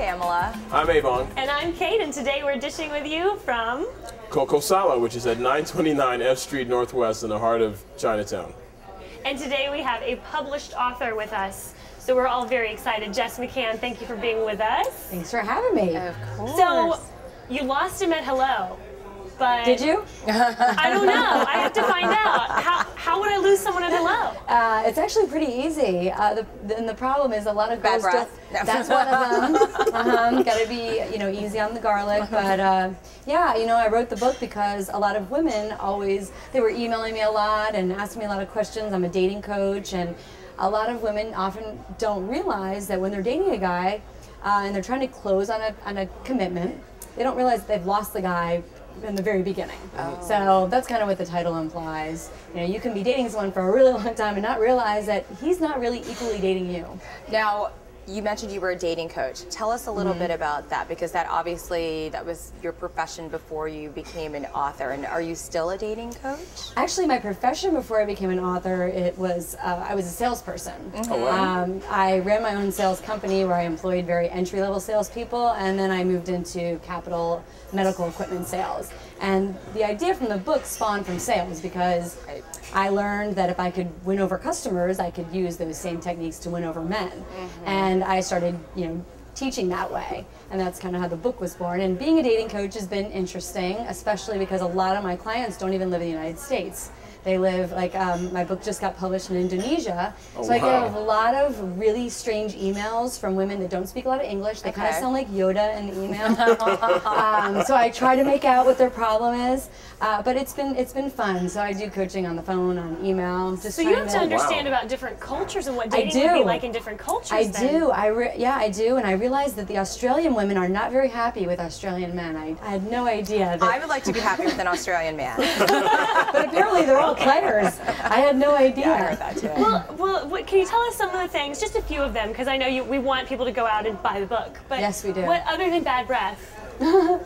Pamela. I'm Ebong. And I'm Kate, and today we're dishing with you from Coco Sala, which is at 929 F Street Northwest in the heart of Chinatown. And today we have a published author with us. So we're all very excited. Jess McCann, thank you for being with us. Thanks for having me. Of course. So you lost him at Hello, but Did you? I don't know. I have to find out. How would I lose someone at Hello? It's actually pretty easy. And the problem is a lot of Bad girls breath. don't. That's one of them. Got to be, easy on the garlic. But yeah, I wrote the book because a lot of women they were emailing me a lot and asking me a lot of questions. I'm a dating coach, and a lot of women often don't realize that when they're dating a guy and they're trying to close on a commitment, they don't realize that they've lost the guy in the very beginning. Oh. So that's kind of what the title implies. You can be dating someone for a really long time and not realize that he's not really equally dating you. Now, you mentioned you were a dating coach. Tell us a little bit about that, because that was your profession before you became an author. And are you still a dating coach? Actually, my profession before I became an author, I was a salesperson. Oh, wow. I ran my own sales company where I employed very entry-level salespeople, and then I moved into capital medical equipment sales. And the idea from the book spawned from sales because I learned that if I could win over customers, I could use those same techniques to win over men. And I started, teaching that way. And that's kind of how the book was born. And being a dating coach has been interesting, especially because a lot of my clients don't even live in the United States. They live, my book just got published in Indonesia, so I get a lot of really strange emails from women that don't speak a lot of English. They kind of sound like Yoda in the email. So I try to make out what their problem is, but it's been fun. So I do coaching on the phone, on email. So you have to understand about different cultures and what dating would be like in different cultures. I do, and I realized that the Australian women are not very happy with Australian men. I had no idea. I would like to be happy with an Australian man. But apparently they're all players. I had no idea. Yeah, I heard that too. Well, can you tell us some of the things, just a few of them, because I know we want people to go out and buy the book. But yes, we do. What other than bad breath? How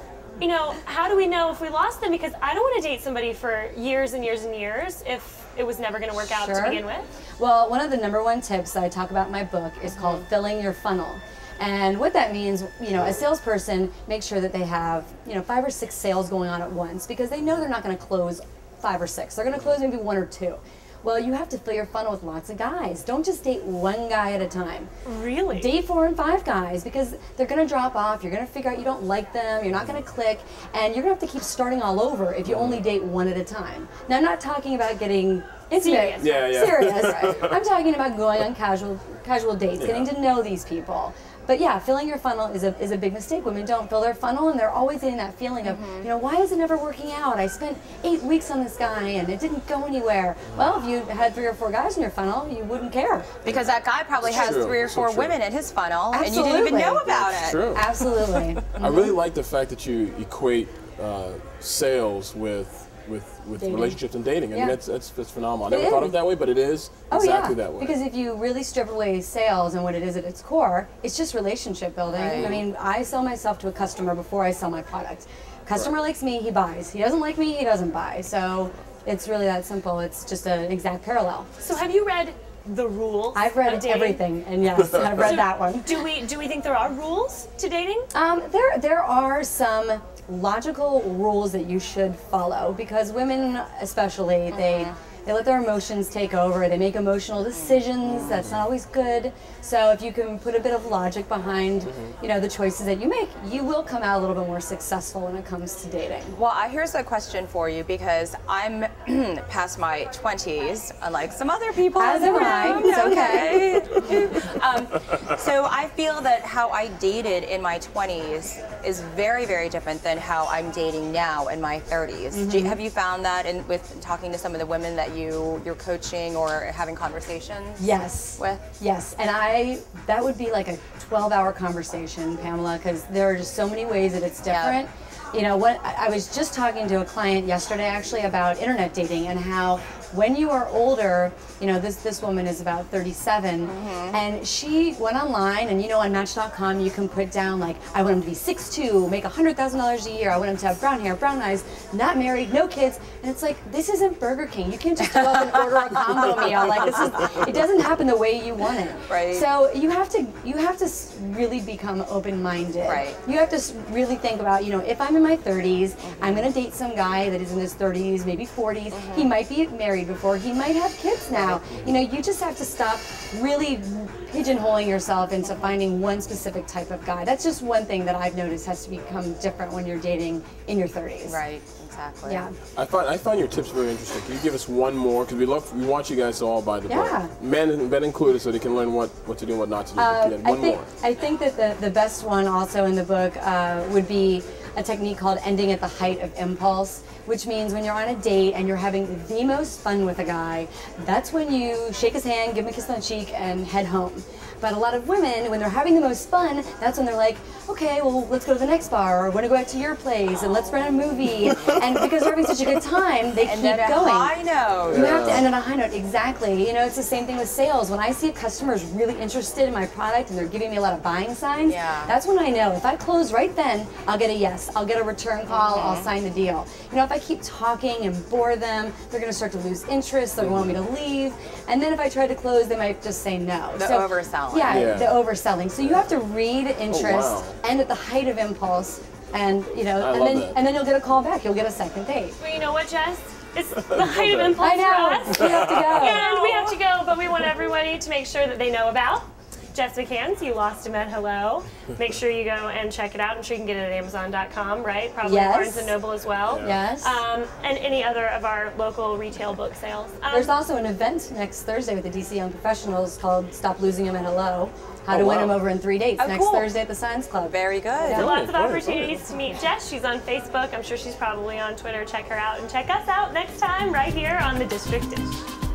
do we know if we lost them? Because I don't want to date somebody for years and years and years if it was never going to work out to begin with. Well, one of the #1 tips that I talk about in my book is called filling your funnel. And what that means, a salesperson makes sure that they have, 5 or 6 sales going on at once, because they know they're not going to close 5 or 6. They're going to close maybe 1 or 2. Well, you have to fill your funnel with lots of guys. Don't just date one guy at a time. Really? Date 4 and 5 guys, because they're going to drop off. You're going to figure out you don't like them. You're not going to click. And you're going to have to keep starting all over if you only date 1 at a time. Now, I'm not talking about getting intimate. Serious. I'm talking about going on casual dates, getting to know these people. But yeah, filling your funnel is a big mistake. Women don't fill their funnel, and they're always getting that feeling of, why is it never working out? I spent 8 weeks on this guy, and it didn't go anywhere. Well, if you had 3 or 4 guys in your funnel, you wouldn't care. Because that guy probably has 3 or 4 women in his funnel, and you didn't even know about it. True. Absolutely. I really like the fact that you equate sales with relationships and dating. I mean, that's phenomenal. I never thought of it that way, but it is exactly that way. Because if you really strip away sales and what it is at its core, it's just relationship building. Right. I mean, I sell myself to a customer before I sell my product. Customer likes me, he buys. He doesn't like me, he doesn't buy. So it's really that simple. It's just an exact parallel. So have you read The Rules? I've read everything, and yes, I've read that one. Do we think there are rules to dating? There are some logical rules that you should follow, because women especially, they let their emotions take over. They make emotional decisions. That's not always good. So if you can put a bit of logic behind, the choices that you make, you will come out a little bit more successful when it comes to dating. Well, here's a question for you, because I'm past my 20s, unlike some other people. As am I. It's okay. So I feel that how I dated in my 20s is very, very different than how I'm dating now in my 30s. Have you found that with talking to some of the women that you're coaching or having conversations with? Yes, and that would be like a 12-hour conversation, Pamela, because there are just so many ways that it's different. I was just talking to a client yesterday actually about internet dating and how when you are older, you know, this woman is about 37, and she went online, and you know, on Match.com you can put down like, I want him to be 6'2", make $100,000 a year, I want him to have brown hair, brown eyes, not married, no kids, and it's like, this isn't Burger King. You can't just go up and order a combo meal. Like, it doesn't happen the way you want it. Right. So you have to really become open-minded. Right. You have to really think about, you know, if I'm in my 30s, I'm going to date some guy that is in his 30s, maybe 40s. He might be married before. He might have kids now. You know, you just have to stop really pigeonholing yourself into finding one specific type of guy. That's just one thing that I've noticed has to become different when you're dating in your 30s. Right. Exactly. Yeah. I found your tips very interesting. Can you give us one more? Because we want you guys to all buy the book. Men included, so they can learn what to do and what not to do. I think that the best one also in the book would be a technique called ending at the height of impulse, which means when you're on a date and you're having the most fun with a guy, that's when you shake his hand, give him a kiss on the cheek, and head home. But a lot of women, when they're having the most fun, that's when they're like, okay, well, let's go to the next bar, or I want to go out to your place, and let's rent a movie. And because they're having such a good time, they keep going. High note. You have to end on a high note, exactly. You know, it's the same thing with sales. When I see a customer is really interested in my product and they're giving me a lot of buying signs, that's when I know if I close right then, I'll get a yes. I'll get a return call, I'll sign the deal. You know, if I keep talking and bore them, they're going to start to lose interest, they're going to want me to leave. And then if I try to close, they might just say no. The overselling. Yeah, the overselling. So you have to read interest, end at the height of impulse, and you know, and then you'll get a call back. You'll get a second date. Well, you know what, Jess? It's the height of impulse for us. We have to go. And we have to go, but we want everybody to make sure that they know about Jess McCann's You Lost Him at Hello. Make sure you go and check it out. I'm sure you can get it at Amazon.com, right? Probably Barnes & Noble as well. Yes. And any other of our local retail book sales. There's also an event next Thursday with the DC Young Professionals called Stop Losing Him at Hello. How to win him over in 3 dates next Thursday at the Science Club. Very good. So lots of opportunities to meet Jess. She's on Facebook. I'm sure she's probably on Twitter. Check her out and check us out next time right here on The District Dish.